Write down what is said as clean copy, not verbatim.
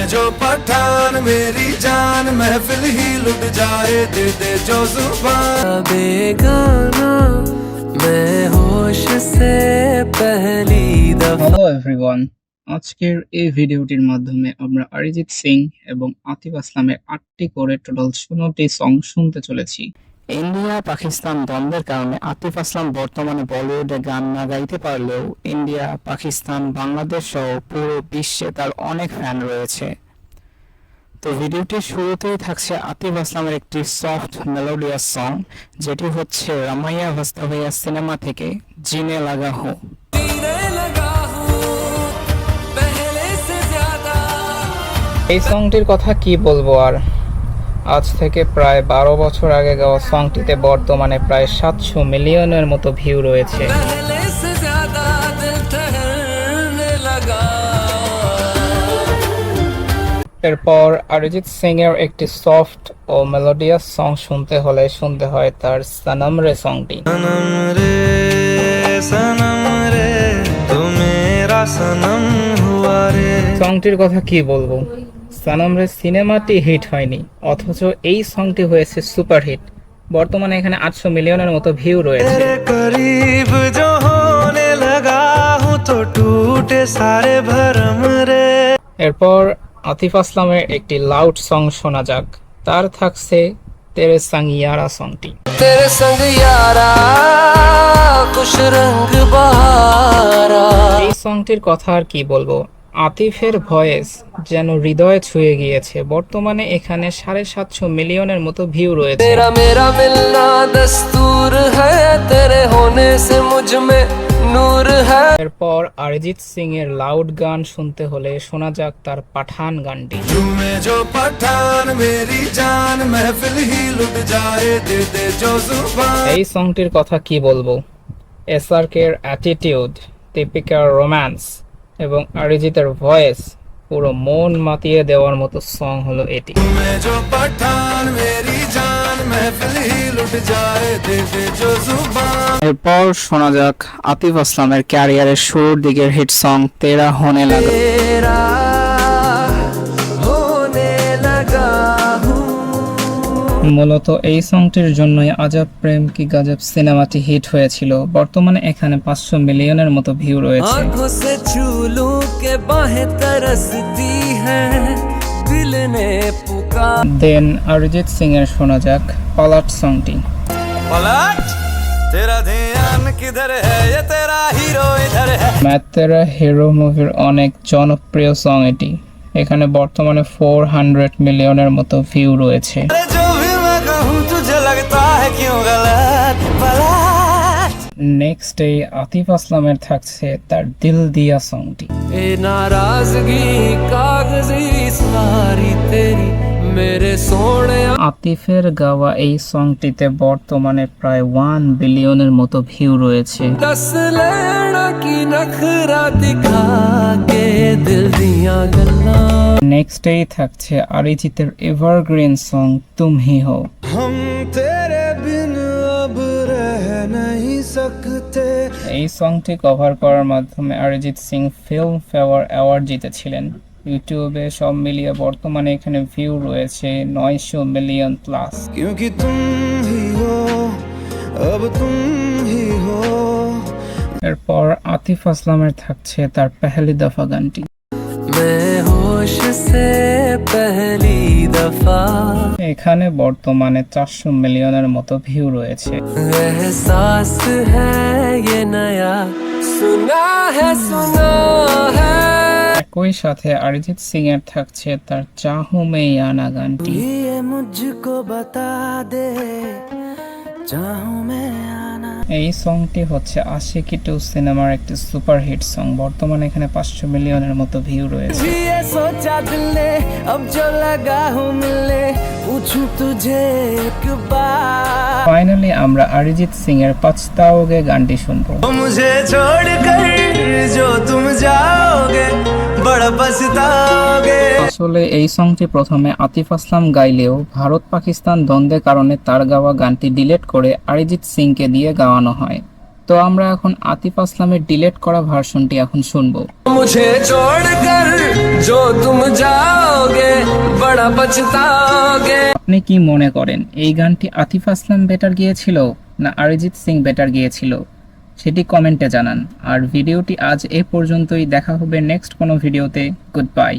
जो पठान मेरी जान महफिल ही लुट जाए दे दे जो जुबान बेगाना मैं होश से पहली दफा। হ্যালো এভরিওয়ান, আজকের এই ভিডিওটির মাধ্যমে আমরা অরিজিৎ সিং এবং আতিফ আসলামের ৮টি করে টোটাল ১৬টি সং শুনতে চলেছি। ইন্ডিয়া পাকিস্তান দ্বন্দ্বের কারণে আতিফ আসলাম বর্তমানে বলিউডে গান না গাইতে পারলেও ইন্ডিয়া, পাকিস্তান, বাংলাদেশ সহ পুরো বিশ্বে তার অনেক ফ্যান রয়েছে। তো ভিডিওটির শুরুতেই থাকছে আতিফ আসলামের একটি সফট মেলোডিয়াস সং, যেটি হচ্ছে রামাইয়া ভাস্তাভাইয়া সিনেমা থেকে জিনে লাগা হো। এই সংটির কথা কি বলবো আর, আজ থেকে প্রায় ১২ বছর আগে গাওয়া সংটিতে বর্তমানে প্রায় ৭০০ মিলিয়নের মতো ভিউ রয়েছে। এরপর অরিজিৎ সিং এর একটি সফট ও মেলোডিয়াস সং শুনতে হলে শুনতে হয় তার সনম রে সংটি। সংটির কথা কি বলবো, সনম রে সিনেমাটি হিট হয়নি, অথচ এই সংটি হয়েছে সুপার হিট। বর্তমানে এখানে ৮০০ মিলিয়নের মতো ভিউ রয়েছে। এরপর আতিফ আসলামের একটি লাউড সং শোনা যাক, তার থাকছে তেরে সঙ্গ ইয়ারা সংটি। तेरे संग यारा कुछ रंग बहारा। এই সংটির কথা আর কি বলবো, আতিফের ভয়েস যেন হৃদয়ে ছুঁয়ে গিয়েছে। বর্তমানে এখানে ৭৫০ মিলিয়নের মতো ভিউ রয়েছে। तेरा मेरा मिलना दस्तूर है तेरे होने से मुझ में नूर है। এরপর অরিজিৎ সিং এর লাউড গান শুনতে হলে শোনা যাক তার পাঠান গানটি। झूमे जो पठान मेरी जान महफिल ही लुट जाए दे दे जो जुबान। এই সংটির কথা কি বলবো, এসআরকে এর অ্যাটিটিউড, দীপিকার রোম্যান্স এবং অরিজিতের ভয়েস পুরো মন মাতিয়ে দেওয়ার মতো সং হলো এটি। झूमे जो पठान मेरी जान महफिल ही लुट जाए दे दे जो जुबान। এরপর শোনা যাক আতিফ আসলামের ক্যারিয়ারের শুরুর দিকের হিট সং তেরা হোনে লাগা। तेरा होने लगा हूँ। মূলত এই সংটির জন্যই আজব প্রেম কি গজব সিনেমাটি হিট হয়েছিল। বর্তমানে এখানে ৫০০ মিলিয়নের মতো ভিউ রয়েছে। आँखों से छू लूं के बाहें तरसती हैं दिल ने पुकार। দেন অরিজিৎ সিং এর শোনা যাক পালাট সংটি। पलट तेरा ध्यान किधर है ये तेरा हीरो इधर है। मैं तेरा হিরো মুভির অনেক জনপ্রিয় সং এটি। এখানে বর্তমানে 400 মিলিয়নের মতো ভিউ রয়েছে। अरे जो भी मैं कहूँ तुझे लगता है क्यों गलत। पलट নেক্সট এই আতিফ আসলামের থাকছে তার দিল দিয়া সংটি। ए नाराजगी कागजी सारी तेरी मेरे सोने। আতিফের গাওয়া এই সংটিতে বর্তমানে প্রায় 1 বিলিয়নের মতো ভিউ রয়েছে। दस लेना की नखरा दिखा के दिल दिया गल्ला। নেক্সট এই থাকছে অরিজিতের এভারগ্রিন সং তুম হি হো। हम तेरे बिन अब रह नहीं सकते। এই সংটি কভার করার মাধ্যমে Arijit Singh film fair award জিতেছিলেন। ইউটিউবে সব মিলিয়ে বর্তমানে এখানে ভিউ রয়েছে ৯০০ মিলিয়ন প্লাস। क्योंकि तुम ही हो अब तुम ही हो। এরপর আতিফ আসলামের থাকছে তার পেহলি দফা গানটি। मैं होश से पहली दफा। এখানে বর্তমানে ৪০০ মিলিয়নের মতো ভিউ রয়েছে। एहसास है ये नया सुना है। একই সাথে অরিজিৎ সিং এর থাকছে তার চাহু মে আনা গানটি। ये मुझको बता दे चाहूं मैं आना। এই সংটি হচ্ছে আশিকি 2 সিনেমার একটি সুপার হিট সং। বর্তমানে এখানে ৫০০ মিলিয়নের মতো ভিউ রয়েছে। भी ये सोचा दिल ने अब जो लगा हूँ मिलने पूछूं तुझे एक बार। ফাইনালি আমরা অরিজিৎ সিং এর পছতাওগে গানটি শুনবো। मुझे छोड़ कर जो तुम जाओगे बड़ा पछताओगे। আসলে এই সংটি প্রথমে আতিফ আসলাম গাইলেও ভারত পাকিস্তান দ্বন্দ্বের কারণে তার গাওয়া গানটি ডিলিট করে অরিজিৎ সিংকে দিয়ে গাওয়ানো হয়। তো আমরা এখন আতিফ আসলামের ডিলিট করা ভার্সনটি এখন শুনবো। मुझे छोड़ कर जो तुम जाओ बड़ा पछताओगे। আপনি কি মনে করেন এই গানটি আতিফ আসলাম বেটার গিয়েছিল না অরিজিৎ সিং বেটার গিয়েছিল সেটি কমেন্টে জানান। আর ভিডিওটি আজ এ পর্যন্তই, দেখা হবে নেক্সট কোনো ভিডিওতে। Good bye.